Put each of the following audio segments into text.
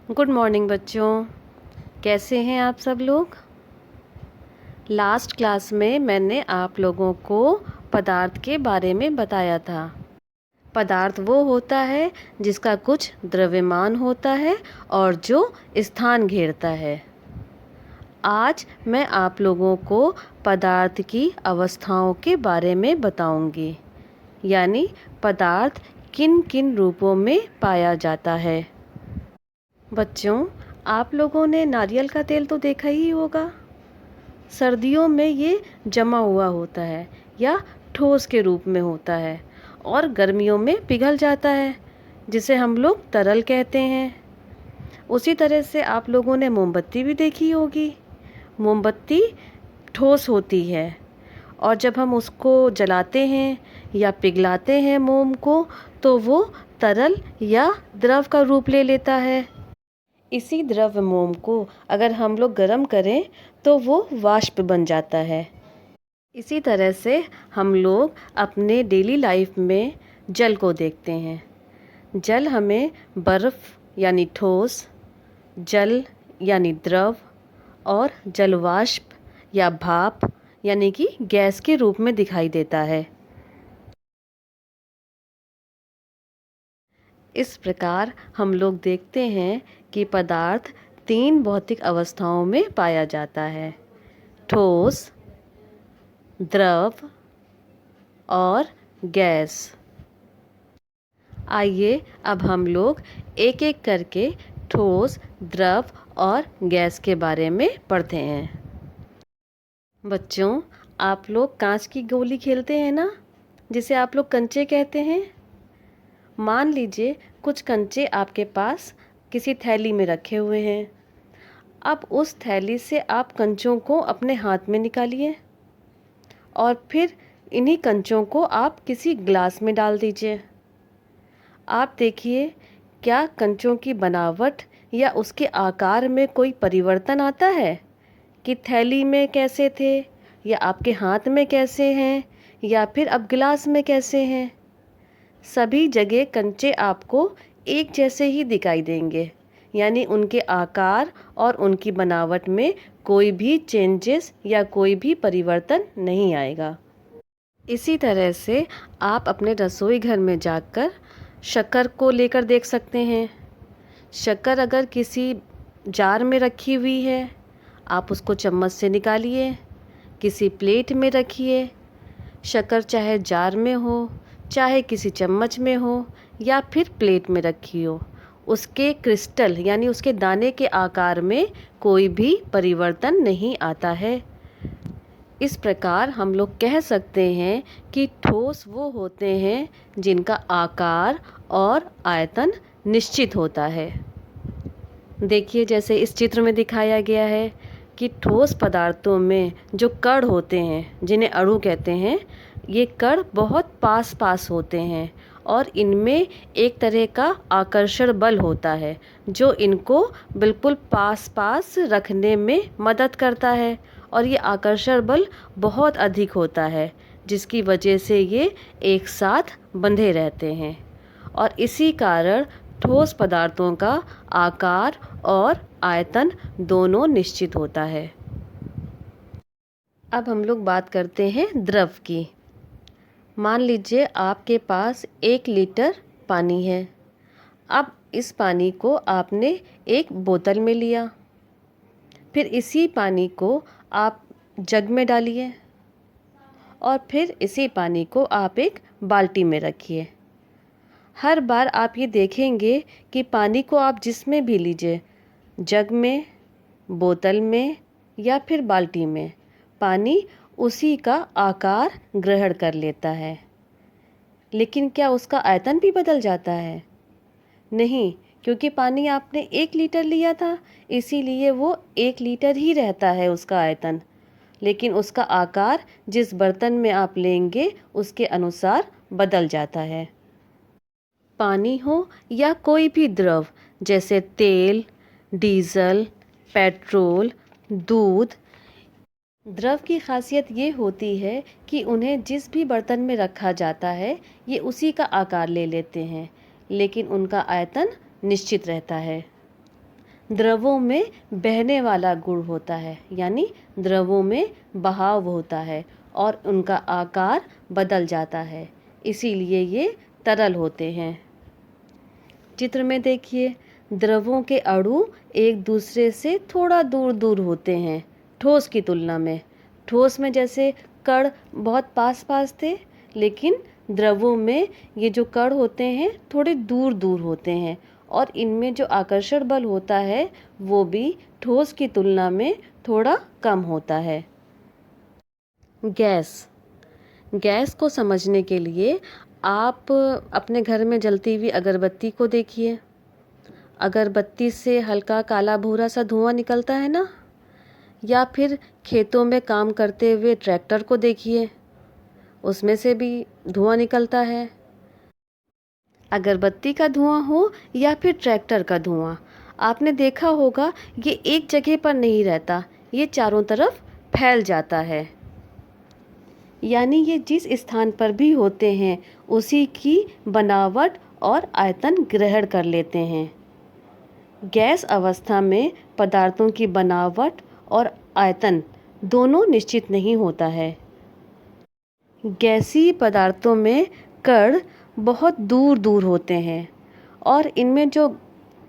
Good morning बच्चों। कैसे हैं आप सब लोग। लास्ट क्लास में मैंने आप लोगों को पदार्थ के बारे में बताया था। पदार्थ वो होता है जिसका कुछ द्रव्यमान होता है और जो स्थान घेरता है। आज मैं आप लोगों को पदार्थ की अवस्थाओं के बारे में बताऊंगी, यानी पदार्थ किन किन रूपों में पाया जाता है। बच्चों, आप लोगों ने नारियल का तेल तो देखा ही होगा। सर्दियों में ये जमा हुआ होता है या ठोस के रूप में होता है और गर्मियों में पिघल जाता है, जिसे हम लोग तरल कहते हैं। उसी तरह से आप लोगों ने मोमबत्ती भी देखी होगी। मोमबत्ती ठोस होती है और जब हम उसको जलाते हैं या पिघलाते हैं मोम को, तो वो तरल या द्रव का रूप ले लेता है। इसी द्रव मोम को अगर हम लोग गर्म करें तो वो वाष्प बन जाता है। इसी तरह से हम लोग अपने डेली लाइफ में जल को देखते हैं। जल हमें बर्फ़ यानी ठोस, जल यानी द्रव और जलवाष्प या भाप यानी कि गैस के रूप में दिखाई देता है। इस प्रकार हम लोग देखते हैं कि पदार्थ तीन भौतिक अवस्थाओं में पाया जाता है: ठोस, द्रव और गैस। आइए अब हम लोग एक एक करके ठोस, द्रव और गैस के बारे में पढ़ते हैं। बच्चों, आप लोग कांच की गोली खेलते हैं ना, जिसे आप लोग कंचे कहते हैं। मान लीजिए कुछ कंचे आपके पास किसी थैली में रखे हुए हैं। अब उस थैली से आप कंचों को अपने हाथ में निकालिए और फिर इन्हीं कंचों को आप किसी ग्लास में डाल दीजिए। आप देखिए, क्या कंचों की बनावट या उसके आकार में कोई परिवर्तन आता है कि थैली में कैसे थे या आपके हाथ में कैसे हैं या फिर अब गिलास में कैसे हैं। सभी जगह कंचे आपको एक जैसे ही दिखाई देंगे, यानी उनके आकार और उनकी बनावट में कोई भी चेंजेस या कोई भी परिवर्तन नहीं आएगा। इसी तरह से आप अपने रसोई घर में जाकर शक्कर को लेकर देख सकते हैं। शक्कर अगर किसी जार में रखी हुई है, आप उसको चम्मच से निकालिए, किसी प्लेट में रखिए। शक्कर चाहे जार में हो, चाहे किसी चम्मच में हो या फिर प्लेट में रखी हो, उसके क्रिस्टल यानी उसके दाने के आकार में कोई भी परिवर्तन नहीं आता है। इस प्रकार हम लोग कह सकते हैं कि ठोस वो होते हैं जिनका आकार और आयतन निश्चित होता है। देखिए, जैसे इस चित्र में दिखाया गया है कि ठोस पदार्थों में जो कण होते हैं, जिन्हें अणु कहते हैं, ये कण बहुत पास पास होते हैं और इनमें एक तरह का आकर्षण बल होता है जो इनको बिल्कुल पास पास रखने में मदद करता है। और ये आकर्षण बल बहुत अधिक होता है, जिसकी वजह से ये एक साथ बंधे रहते हैं और इसी कारण ठोस पदार्थों का आकार और आयतन दोनों निश्चित होता है। अब हम लोग बात करते हैं द्रव की। मान लीजिए आपके पास 1 लीटर पानी है। अब इस पानी को आपने एक बोतल में लिया, फिर इसी पानी को आप जग में डालिए और फिर इसी पानी को आप एक बाल्टी में रखिए। हर बार आप ये देखेंगे कि पानी को आप जिसमें भी लीजिए, जग में, बोतल में या फिर बाल्टी में, पानी उसी का आकार ग्रहण कर लेता है। लेकिन क्या उसका आयतन भी बदल जाता है? नहीं, क्योंकि पानी आपने 1 लीटर लिया था, इसीलिए वो 1 लीटर ही रहता है उसका आयतन। लेकिन उसका आकार जिस बर्तन में आप लेंगे उसके अनुसार बदल जाता है। पानी हो या कोई भी द्रव, जैसे तेल, डीजल, पेट्रोल, दूध, द्रव की खासियत ये होती है कि उन्हें जिस भी बर्तन में रखा जाता है ये उसी का आकार ले लेते हैं, लेकिन उनका आयतन निश्चित रहता है। द्रवों में बहने वाला गुण होता है, यानी द्रवों में बहाव होता है और उनका आकार बदल जाता है, इसीलिए ये तरल होते हैं। चित्र में देखिए, द्रवों के अणु एक दूसरे से थोड़ा दूर दूर होते हैं ठोस की तुलना में। ठोस में जैसे कण बहुत पास पास थे, लेकिन द्रवों में ये जो कण होते हैं थोड़े दूर दूर होते हैं और इनमें जो आकर्षण बल होता है वो भी ठोस की तुलना में थोड़ा कम होता है। गैस गैस को समझने के लिए आप अपने घर में जलती हुई अगरबत्ती को देखिए। अगरबत्ती से हल्का काला भूरा सा धुआं निकलता है ना, या फिर खेतों में काम करते हुए ट्रैक्टर को देखिए, उसमें से भी धुआं निकलता है। अगरबत्ती का धुआं हो या फिर ट्रैक्टर का धुआं, आपने देखा होगा ये एक जगह पर नहीं रहता, ये चारों तरफ फैल जाता है। यानी ये जिस स्थान पर भी होते हैं उसी की बनावट और आयतन ग्रहण कर लेते हैं। गैस अवस्था में पदार्थों की बनावट और आयतन दोनों निश्चित नहीं होता है। गैसीय पदार्थों में कण बहुत दूर दूर होते हैं और इनमें जो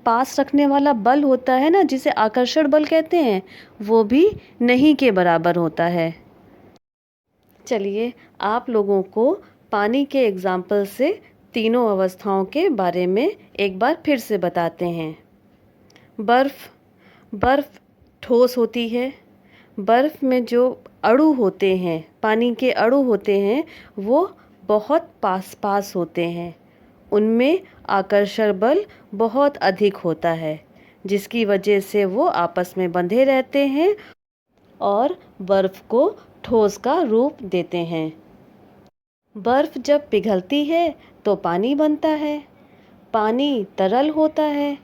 पास रखने वाला बल होता है ना, जिसे आकर्षण बल कहते हैं, वो भी नहीं के बराबर होता है। चलिए आप लोगों को पानी के एग्जाम्पल से तीनों अवस्थाओं के बारे में एक बार फिर से बताते हैं। बर्फ़ ठोस होती है। बर्फ़ में जो अणु होते हैं, पानी के अणु होते हैं, वो बहुत पास पास होते हैं। उनमें आकर्षण बल बहुत अधिक होता है, जिसकी वजह से वो आपस में बंधे रहते हैं और बर्फ़ को ठोस का रूप देते हैं। बर्फ़ जब पिघलती है तो पानी बनता है। पानी तरल होता है।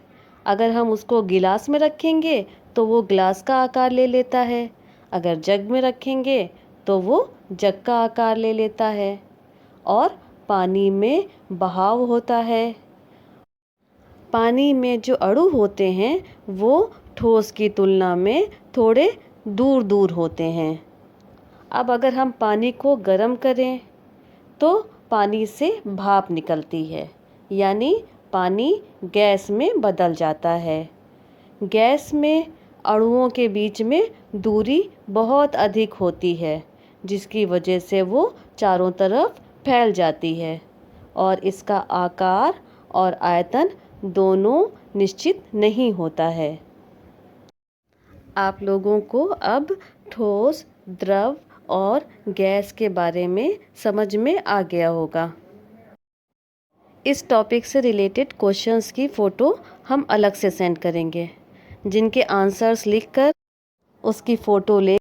अगर हम उसको गिलास में रखेंगे तो वो गिलास का आकार ले लेता है। अगर जग में रखेंगे तो वो जग का आकार ले लेता है। और पानी में बहाव होता है। पानी में जो अणु होते हैं वो ठोस की तुलना में थोड़े दूर दूर होते हैं। अब अगर हम पानी को गर्म करें तो पानी से भाप निकलती है, यानी पानी गैस में बदल जाता है। गैस में अणुओं के बीच में दूरी बहुत अधिक होती है, जिसकी वजह से वो चारों तरफ फैल जाती है और इसका आकार और आयतन दोनों निश्चित नहीं होता है। आप लोगों को अब ठोस, द्रव और गैस के बारे में समझ में आ गया होगा। इस टॉपिक से रिलेटेड क्वेश्चंस की फ़ोटो हम अलग से सेंड करेंगे, जिनके आंसर्स लिखकर उसकी फ़ोटो ले